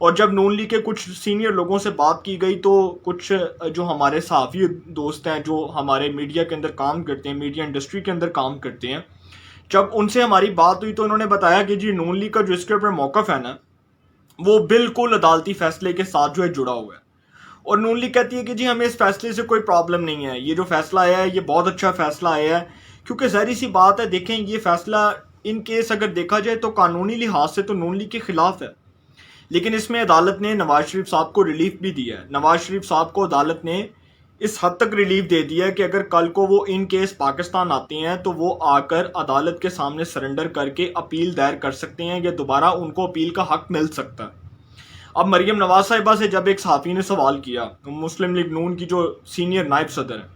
اور جب نون لیگ کے کچھ سینئر لوگوں سے بات کی گئی تو کچھ جو ہمارے صحافی دوست ہیں جو ہمارے میڈیا کے اندر کام کرتے ہیں، میڈیا انڈسٹری کے اندر کام کرتے ہیں، جب ان سے ہماری بات ہوئی تو انہوں نے بتایا کہ جی نون لیگ کا جو اس کے اوپر موقف ہے نا وہ بالکل عدالتی فیصلے کے ساتھ جو ہے جڑا ہوا ہے، اور نون لیگ کہتی ہے کہ جی ہمیں اس فیصلے سے کوئی پرابلم نہیں ہے، یہ جو فیصلہ آیا ہے یہ بہت اچھا فیصلہ آیا ہے، کیونکہ ظاہری سی بات ہے، دیکھیں یہ فیصلہ ان کیس اگر دیکھا جائے تو قانونی لحاظ سے تو نون لیگ کے خلاف ہے، لیکن اس میں عدالت نے نواز شریف صاحب کو ریلیف بھی دیا ہے۔ نواز شریف صاحب کو عدالت نے اس حد تک ریلیف دے دیا ہے کہ اگر کل کو وہ ان کیس پاکستان آتے ہیں تو وہ آ کر عدالت کے سامنے سرنڈر کر کے اپیل دائر کر سکتے ہیں، یا دوبارہ ان کو اپیل کا حق مل سکتا ہے۔ اب مریم نواز صاحبہ سے جب ایک صحافی نے سوال کیا، مسلم لیگ نون کی جو سینئر نائب صدر ہیں،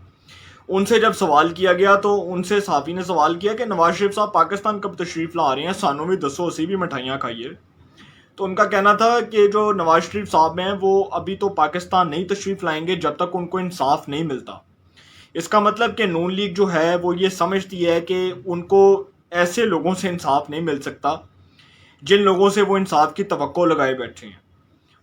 ان سے جب سوال کیا گیا تو ان سے صحافی نے سوال کیا کہ نواز شریف صاحب پاکستان کب تشریف لا رہے ہیں، سانوں بھی دسو اسی بھی مٹھائیاں کھائیے۔ تو ان کا کہنا تھا کہ جو نواز شریف صاحب ہیں وہ ابھی تو پاکستان نہیں تشریف لائیں گے جب تک ان کو انصاف نہیں ملتا۔ اس کا مطلب کہ نون لیگ جو ہے وہ یہ سمجھتی ہے کہ ان کو ایسے لوگوں سے انصاف نہیں مل سکتا جن لوگوں سے وہ انصاف کی توقع لگائے بیٹھے ہیں،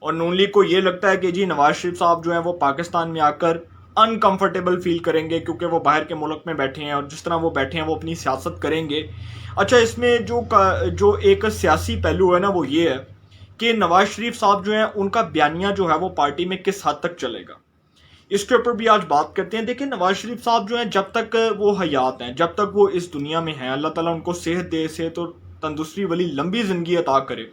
اور نون لیگ کو یہ لگتا ہے کہ جی نواز شریف صاحب جو ہیں وہ پاکستان میں آ کر انکمفرٹیبل فیل کریں گے کیونکہ وہ باہر کے ملک میں بیٹھے ہیں، اور جس طرح وہ بیٹھے ہیں وہ اپنی سیاست کریں گے۔ اچھا، اس میں جو ایک سیاسی پہلو ہے نا وہ یہ ہے کہ نواز شریف صاحب جو ہیں ان کا بیانیہ جو ہے وہ پارٹی میں کس حد تک چلے گا، اس کے اوپر بھی آج بات کرتے ہیں۔ دیکھیں نواز شریف صاحب جو ہیں جب تک وہ حیات ہیں، جب تک وہ اس دنیا میں ہیں، اللہ تعالیٰ ان کو صحت دے، صحت اور تندرستی والی لمبی زندگی عطا کرے،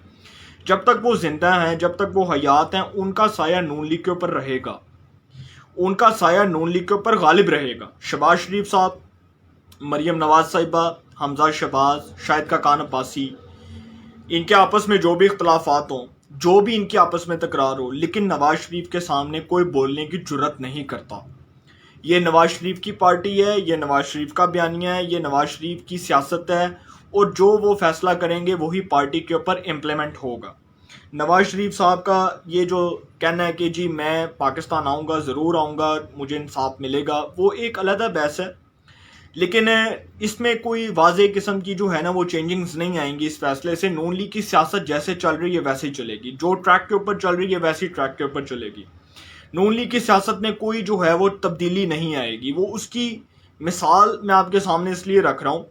جب تک وہ زندہ ہیں، جب تک وہ حیات ہیں، ان کا سایہ نون لیگ کے اوپر رہے گا، ان کا سایہ نون لیگ کے اوپر غالب رہے گا۔ شہباز شریف صاحب، مریم نواز صاحبہ، حمزہ شہباز، شاہد خاقان عباسی، ان کے آپس میں جو بھی اختلافات ہوں، جو بھی ان کے آپس میں تکرار ہو، لیکن نواز شریف کے سامنے کوئی بولنے کی جرت نہیں کرتا۔ یہ نواز شریف کی پارٹی ہے، یہ نواز شریف کا بیانیہ ہے، یہ نواز شریف کی سیاست ہے، اور جو وہ فیصلہ کریں گے وہی پارٹی کے اوپر امپلیمنٹ ہوگا۔ نواز شریف صاحب کا یہ جو کہنا ہے کہ جی میں پاکستان آؤں گا، ضرور آؤں گا، مجھے انصاف ملے گا، وہ ایک علیحدہ بحث ہے، لیکن اس میں کوئی واضح قسم کی جو ہے نا وہ چینجنگز نہیں آئیں گی اس فیصلے سے۔ نون لیگ کی سیاست جیسے چل رہی ہے ویسے ہی چلے گی، جو ٹریک کے اوپر چل رہی ہے ویسی ٹریک کے اوپر چلے گی۔ نون لیگ کی سیاست میں کوئی جو ہے وہ تبدیلی نہیں آئے گی۔ وہ اس کی مثال میں آپ کے سامنے اس لیے رکھ رہا ہوں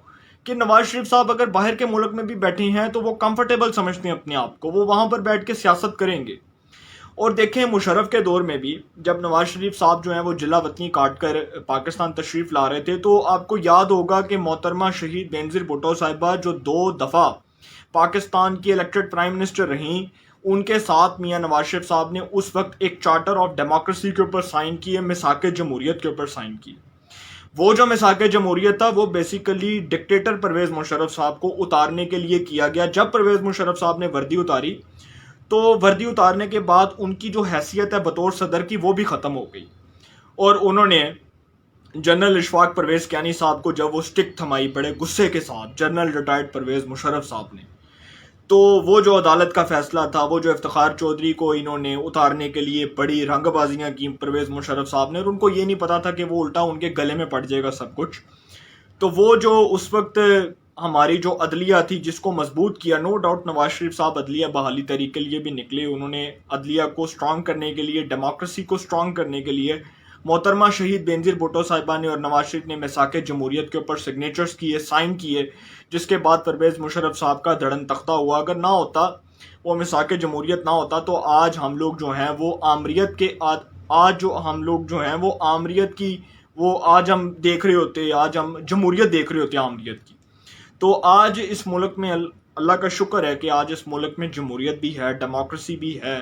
کہ نواز شریف صاحب اگر باہر کے ملک میں بھی بیٹھے ہیں تو وہ کمفرٹیبل سمجھتے ہیں اپنے آپ کو، وہ وہاں پر بیٹھ کے سیاست کریں گے۔ اور دیکھیں مشرف کے دور میں بھی جب نواز شریف صاحب جو ہیں وہ جلا وطنی کاٹ کر پاکستان تشریف لا رہے تھے تو آپ کو یاد ہوگا کہ محترمہ شہید بینظیر بھٹو صاحبہ جو 2 دفعہ پاکستان کی الیکٹڈ پرائم منسٹر رہیں، ان کے ساتھ میاں نواز شریف صاحب نے اس وقت ایک چارٹر آف ڈیموکریسی کے اوپر سائن کیے، میثاق جمہوریت کے اوپر سائن کیے۔ وہ جو میثاق جمہوریت تھا وہ بیسیکلی ڈکٹیٹر پرویز مشرف صاحب کو اتارنے کے لیے کیا گیا۔ جب پرویز مشرف صاحب نے وردی اتاری تو وردی اتارنے کے بعد ان کی جو حیثیت ہے بطور صدر کی وہ بھی ختم ہو گئی، اور انہوں نے جنرل اشفاق پرویز کیانی صاحب کو جب وہ سٹک تھمائی بڑے غصے کے ساتھ، جنرل ریٹائرڈ پرویز مشرف صاحب نے، تو وہ جو عدالت کا فیصلہ تھا، وہ جو افتخار چودھری کو انہوں نے اتارنے کے لیے بڑی رنگ بازیاں کی پرویز مشرف صاحب نے، اور ان کو یہ نہیں پتا تھا کہ وہ الٹا ان کے گلے میں پڑ جائے گا سب کچھ۔ تو وہ جو اس وقت ہماری جو عدلیہ تھی جس کو مضبوط کیا، نو ڈاؤٹ نواز شریف صاحب عدلیہ بحالی تحریک کے لیے بھی نکلے، انہوں نے عدلیہ کو سٹرانگ کرنے کے لیے، ڈیموکریسی کو سٹرانگ کرنے کے لیے محترمہ شہید بینظیر بھٹو صاحبہ نے اور نواز شریف نے میثاق جمہوریت کے اوپر سگنیچرز کیے، سائن کیے، جس کے بعد پرویز مشرف صاحب کا دھڑن تختہ ہوا۔ اگر نہ ہوتا، وہ میثاق جمہوریت نہ ہوتا تو آج ہم لوگ جو ہیں وہ آمریت کے آج جو ہم لوگ جو ہیں وہ آمریت کی وہ آج ہم دیکھ رہے ہوتے، آج ہم جمہوریت دیکھ رہے ہوتے آمریت کی۔ تو آج اس ملک میں اللہ کا شکر ہے کہ آج اس ملک میں جمہوریت بھی ہے، ڈیموکریسی بھی ہے،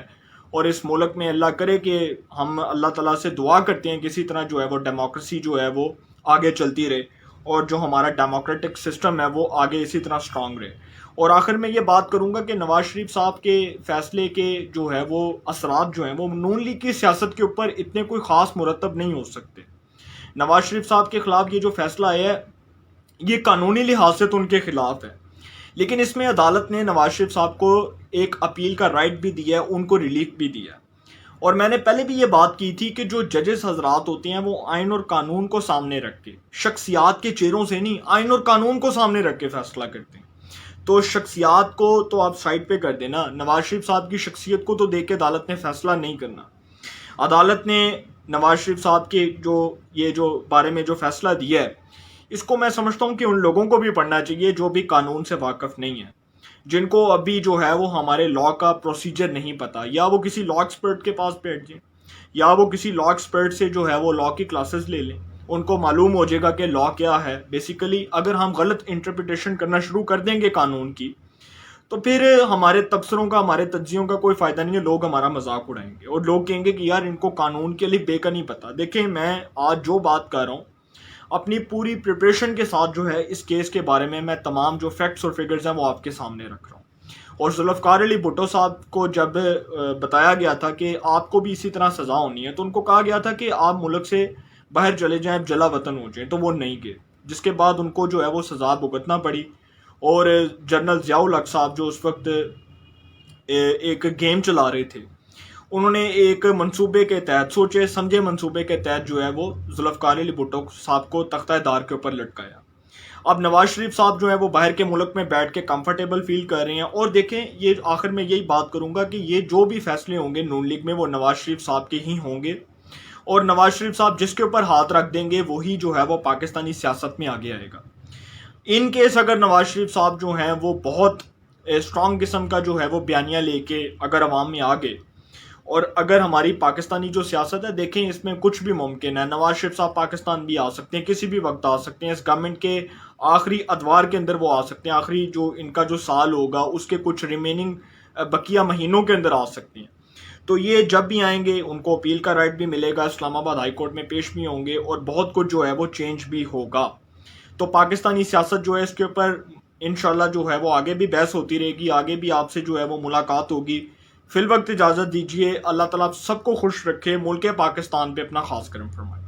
اور اس ملک میں اللہ کرے کہ ہم اللہ تعالیٰ سے دعا کرتے ہیں کہ اسی طرح جو ہے وہ ڈیموکریسی جو ہے وہ آگے چلتی رہے، اور جو ہمارا ڈیموکریٹک سسٹم ہے وہ آگے اسی طرح سٹرانگ رہے۔ اور آخر میں یہ بات کروں گا کہ نواز شریف صاحب کے فیصلے کے جو ہے وہ اثرات جو ہیں وہ نون لیگ کی سیاست کے اوپر اتنے کوئی خاص مرتب نہیں ہو سکتے۔ نواز شریف صاحب کے خلاف یہ جو فیصلہ آیا ہے یہ قانونی لحاظ سے تو ان کے خلاف ہے، لیکن اس میں عدالت نے نواز شریف صاحب کو ایک اپیل کا رائٹ بھی دیا ہے، ان کو ریلیف بھی دیا ہے۔ اور میں نے پہلے بھی یہ بات کی تھی کہ جو ججز حضرات ہوتے ہیں وہ آئین اور قانون کو سامنے رکھ کے، شخصیات کے چہروں سے نہیں، آئین اور قانون کو سامنے رکھ کے فیصلہ کرتے ہیں۔ تو شخصیات کو تو آپ سائڈ پہ کر دیں نا، نواز شریف صاحب کی شخصیت کو تو دیکھ کے عدالت نے فیصلہ نہیں کرنا. عدالت نے نواز شریف صاحب کے جو بارے میں جو فیصلہ دیا ہے، اس کو میں سمجھتا ہوں کہ ان لوگوں کو بھی پڑھنا چاہیے جو بھی قانون سے واقف نہیں ہے، جن کو ابھی جو ہے وہ ہمارے لا کا پروسیجر نہیں پتا، یا وہ کسی لا ایکسپرٹ کے پاس بیٹھ جائیں، یا وہ کسی لا ایکسپرٹ سے جو ہے وہ لا کی کلاسز لے لیں. ان کو معلوم ہو جائے گا کہ لا کیا ہے. بیسیکلی اگر ہم غلط انٹرپریٹیشن کرنا شروع کر دیں گے قانون کی، تو پھر ہمارے تبصروں کا، ہمارے تجزیوں کا کوئی فائدہ نہیں ہے. لوگ ہمارا مذاق اڑائیں گے اور لوگ کہیں گے کہ یار ان کو قانون کے لیے بے کا نہیں پتا. دیکھیں، میں آج جو بات کر رہا ہوں اپنی پوری پریپریشن کے ساتھ جو ہے اس کیس کے بارے میں تمام جو فیکٹس اور فگرز ہیں وہ آپ کے سامنے رکھ رہا ہوں. اور ذوالفقار علی بھٹو صاحب کو جب بتایا گیا تھا کہ آپ کو بھی اسی طرح سزا ہونی ہے، تو ان کو کہا گیا تھا کہ آپ ملک سے باہر چلے جائیں، جلا وطن ہو جائیں، تو وہ نہیں گئے، جس کے بعد ان کو جو ہے وہ سزا بھگتنا پڑی. اور جنرل ضیاء الحق صاحب جو اس وقت ایک گیم چلا رہے تھے، انہوں نے ایک منصوبے کے تحت، سوچے سمجھے منصوبے کے تحت جو ہے وہ ذوالفقار علی بھٹو صاحب کو تختہ دار کے اوپر لٹکایا. اب نواز شریف صاحب جو ہے وہ باہر کے ملک میں بیٹھ کے کمفرٹیبل فیل کر رہے ہیں. اور دیکھیں، یہ آخر میں یہی بات کروں گا کہ یہ جو بھی فیصلے ہوں گے نون لیگ میں وہ نواز شریف صاحب کے ہی ہوں گے، اور نواز شریف صاحب جس کے اوپر ہاتھ رکھ دیں گے وہی جو ہے وہ پاکستانی سیاست میں آگے آئے گا. ان کیس اگر نواز شریف صاحب جو ہیں وہ بہت اسٹرانگ قسم کا جو ہے وہ بیانیہ لے کے اگر عوام میں آ گئے، اور اگر ہماری پاکستانی جو سیاست ہے، دیکھیں اس میں کچھ بھی ممکن ہے. نواز شریف صاحب پاکستان بھی آ سکتے ہیں، کسی بھی وقت آ سکتے ہیں، اس گورنمنٹ کے آخری ادوار کے اندر وہ آ سکتے ہیں، آخری جو ان کا جو سال ہوگا اس کے کچھ ریمیننگ بقیہ مہینوں کے اندر آ سکتے ہیں. تو یہ جب بھی آئیں گے ان کو اپیل کا رائٹ بھی ملے گا، اسلام آباد ہائی کورٹ میں پیش بھی ہوں گے، اور بہت کچھ جو ہے وہ چینج بھی ہوگا. تو پاکستانی سیاست جو ہے اس کے اوپر انشاءاللہ جو ہے وہ آگے بھی بحث ہوتی رہے گی، آگے بھی آپ سے جو ہے وہ ملاقات ہوگی. فی الوقت اجازت دیجیے. اللہ تعالیٰ سب کو خوش رکھے، ملک پاکستان پہ اپنا خاص کرم فرمائے.